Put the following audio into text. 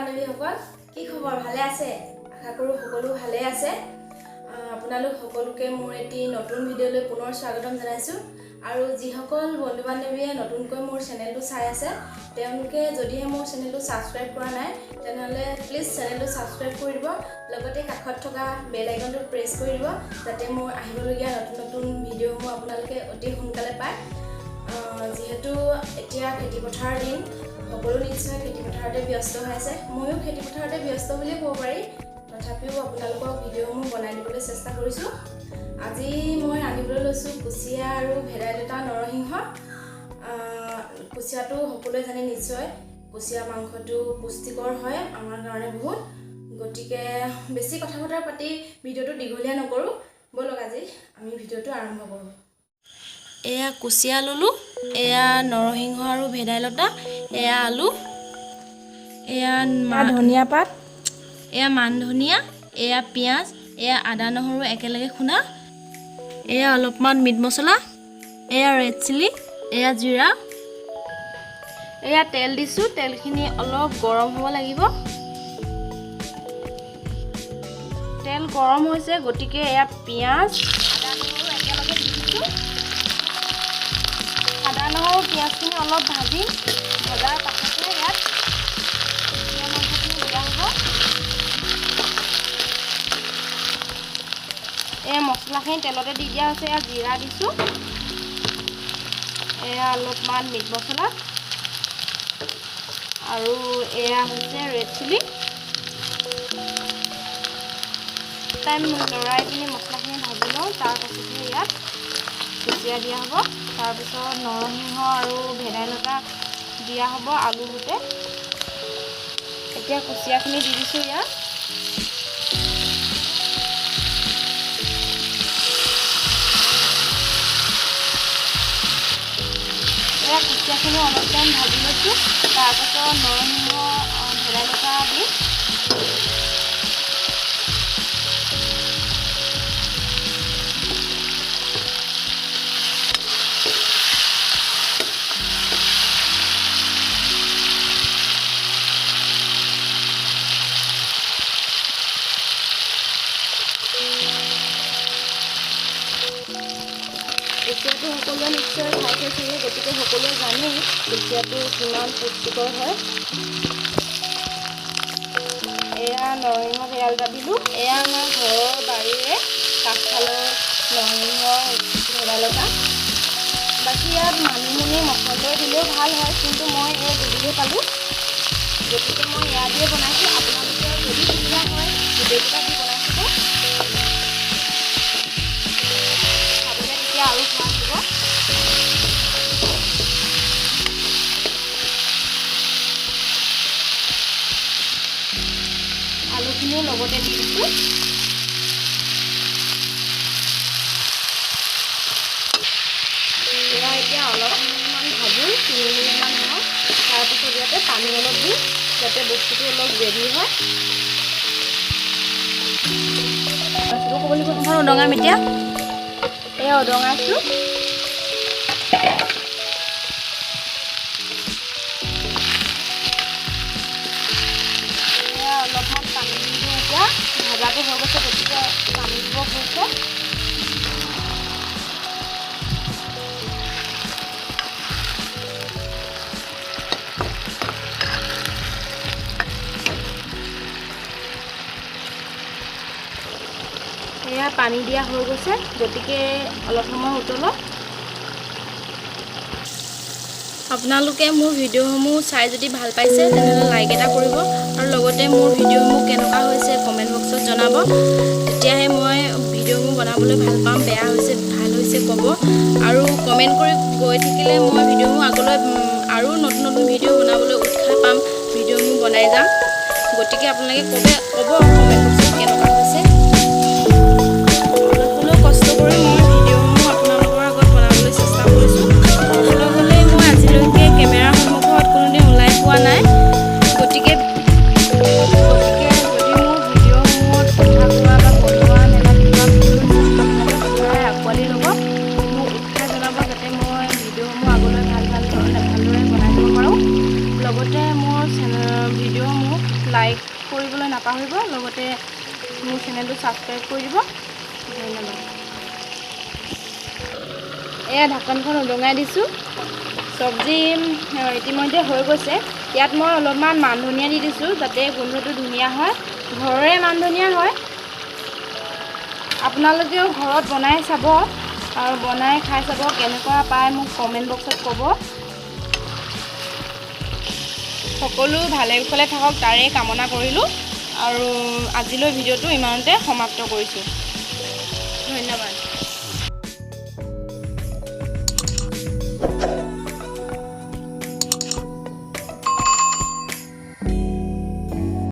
বান্ধৱীসকল কি খবৰ ভালে আছে আশা কৰো সকলো ভালে আছে আপোনালোক সকলোকে মোৰ এটি নতুন ভিডিঅ'লৈ পুনৰ স্বাগতম জনাইছো আৰু যিসকল বন্ধু বান্ধৱীয়ে নতুনকৈ মোৰ চেনেলটো চাই আছে তেওঁলোকে যদিহে মোৰ চেনেলটো সাবস্ক্ৰাইব কৰা নাই তেনেহলে প্লিজ চেনেলটো সাবস্ক্ৰাইব কৰি দিব লগতে কাষত থকা বেল আইকনটো প্ৰেছ কৰি দিব যাতে মোৰ আহিবলগীয়া নতুন নতুন ভিডিঅ'সমূহ আপোনালোকে অতি সোনকালে পায় যেহেতু এতিয়া খেতি পথাৰৰ দিন সকলো নিশ্চয় খেতি পথাৰতে ব্যস্ত হৈ আছে ময়ো খেতি পথাৰতে ব্যস্ত বুলি ক'ব পাৰি তথাপিও আপোনালোকক ভিডিঅ'সমূহ বনাই দিবলৈ চেষ্টা কৰিছো আজি মই ৰান্ধিবলৈ লৈছো কুচিয়া আৰু ভেদাইলতা নৰসিংহ কুচিয়াটো সকলোৱে জানে নিশ্চয় কুচিয়া মাংসটো পুষ্টিকৰ হয় আমাৰ কাৰণে বহুত গতিকে বেছি কথা বতৰা পাতি ভিডিঅ'টো দীঘলীয়া নকৰো বলক আজি আমি ভিডিঅ'টো আৰম্ভ কৰো এয়া কুচিয়া ললো এয়া নৰসিংহ আৰু ভেদাইলতা এয়া আলু এয়া ধনিয়া পাত এয়া মান ধনিয়া এয়া পিয়াজ এয়া আদা নহৰু একেলগে খুনা এয়া অলপমান মিট মছলা এয়া ৰেড চিলি এয়া জিৰা এয়া তেল দিছো তেলখিনি অলপ গৰম হ'ব লাগিব তেল গৰম হৈছে গতিকে এয়া পিয়াজ আদা নহৰু একেলগে দিছো আদা নহৰু পিয়াজখিনি অলপ ভাজি ভজাৰ পাছতে ইয়াত মাংসখিনি দিয়া হ'ব এই মছলাখিনি তেলতে দি দিয়া হৈছে ইয়াত জিৰা দিছোঁ এয়া অলপমান মিট মছলা আৰু এয়া হৈছে ৰেড চিলি টাইম লৰাই পিনি মছলাখিনি ভাজি লওঁ তাৰপাছতে ইয়াত কুচিয়া দিয়া হ'ব তাৰপিছত নৰসিংহ আৰু ভেদাইলতা দিয়া হ'ব আলু সৈতে এতিয়া কুচিয়াখিনি দি দিছোঁ ইয়াত কুচিয়াখিনি অলপ টাইম ভাজি লৈছোঁ তাৰপাছত নৰসিংহ ভেদাইলতা দি কুচিয়াটো সকলোৱে নিশ্চয় খাই চাগে গতিকে সকলোৱে জানেই কুচিয়াটো কিমান পুষ্টিকৰ হয় এয়া নৰসিংহ ভেদাইলতা দিলোঁ এয়া আমাৰ ঘৰৰ বাৰীৰে কাঠফালৰ নৰসিংহ ভেদাইলতা বাকী ইয়াত মানিমুনি মচন্দৈ দিলেও ভাল হয় কিন্তু মই এই দুবিধে পালোঁ গতিকে মই এয়া দিয়ে বনাইছোঁ আপোনালোকে যদি সুবিধা হয় গোটেইকেইটা দি বনাই থ'ব খাবলৈ তেতিয়া আৰু ভাল হ'ব আলুখিনিও লগতে দি দিছোঁ এয়া এতিয়া অলপমান ভাজোঁ 3 মিনিটমান সময় তাৰপিছত ইয়াতে পানী অলপ দিওঁ যাতে বস্তুটো অলপ গ্ৰেভি হয় বস্তুটো ক'বলৈ প্ৰথমে উদঙাম এতিয়া এয়া উদঙাইছোঁ অলপমান পানী দিওঁ এতিয়া ভাজাটো হৈ গৈছে গতিকে পানী দিব গৈছে এয়া পানী দিয়া হৈ গৈছে গতিকে অলপ সময় উতলক আপোনালোকে মোৰ ভিডিঅ'সমূহ চাই যদি ভাল পাইছে তেনেহ'লে লাইক এটা কৰিব আৰু লগতে মোৰ ভিডিঅ'সমূহ কেনেকুৱা হৈছে কমেণ্ট বক্সত জনাব তেতিয়াহে মই ভিডিঅ'সমূহ বনাবলৈ ভাল পাম বেয়া হৈছে ভাল হৈছে ক'ব আৰু কমেণ্ট কৰি গৈ থাকিলে মই ভিডিঅ'সমূহ আগলৈ আৰু নতুন নতুন ভিডিঅ' বনাবলৈ উৎসাহ পাম ভিডিঅ'সমূহ বনাই যাম গতিকে আপোনালোকে ক'ব কমেণ্ট বক্সত কেনেকুৱা হৈছে কষ্ট কৰি মই ভিডিঅ'সমূহ আপোনালোকৰ আগত বনাবলৈ চেষ্টা কৰিছোঁ নহ'লে মই আজিলৈকে কেমেৰাৰ সন্মুখত কোনোদিন ওলাই পোৱা নাই গতিকে যদি মোৰ ভিডিঅ'সমূহত কথা কোৱা বা বনোৱা মেলা কিবা কৰিবলৈ আঁকোৱালি ল'ব মোক উৎসাহ জনাব যাতে মই ভিডিঅ'সমূহ আগলৈ ভালদৰে বনাই দিব পাৰোঁ লগতে মোৰ ভিডিঅ'সমূহ নাপাহৰিব লগতে মোৰ চেনেলটো ছাবস্ক্ৰাইব কৰি দিব ধন্যবাদ এয়া ঢাকনখন উদঙাই দিছোঁ চব্জি ইতিমধ্যে হৈ গৈছে ইয়াত মই অলপমান মান ধনিয়া দি দিছোঁ যাতে গোন্ধটো ধুনীয়া হয় ঘৰৰে মান ধনিয়া হয় আপোনালোকেও ঘৰত বনাই চাব আৰু বনাই খাই চাব কেনেকুৱা পায় মোক কমেণ্ট বক্সত ক'ব সকলো ভালে কুশলে থাকক তাৰে কামনা কৰিলোঁ আৰু আজিলৈ ভিডিঅ'টো ইমানতে সমাপ্ত কৰিছোঁ ধন্যবাদ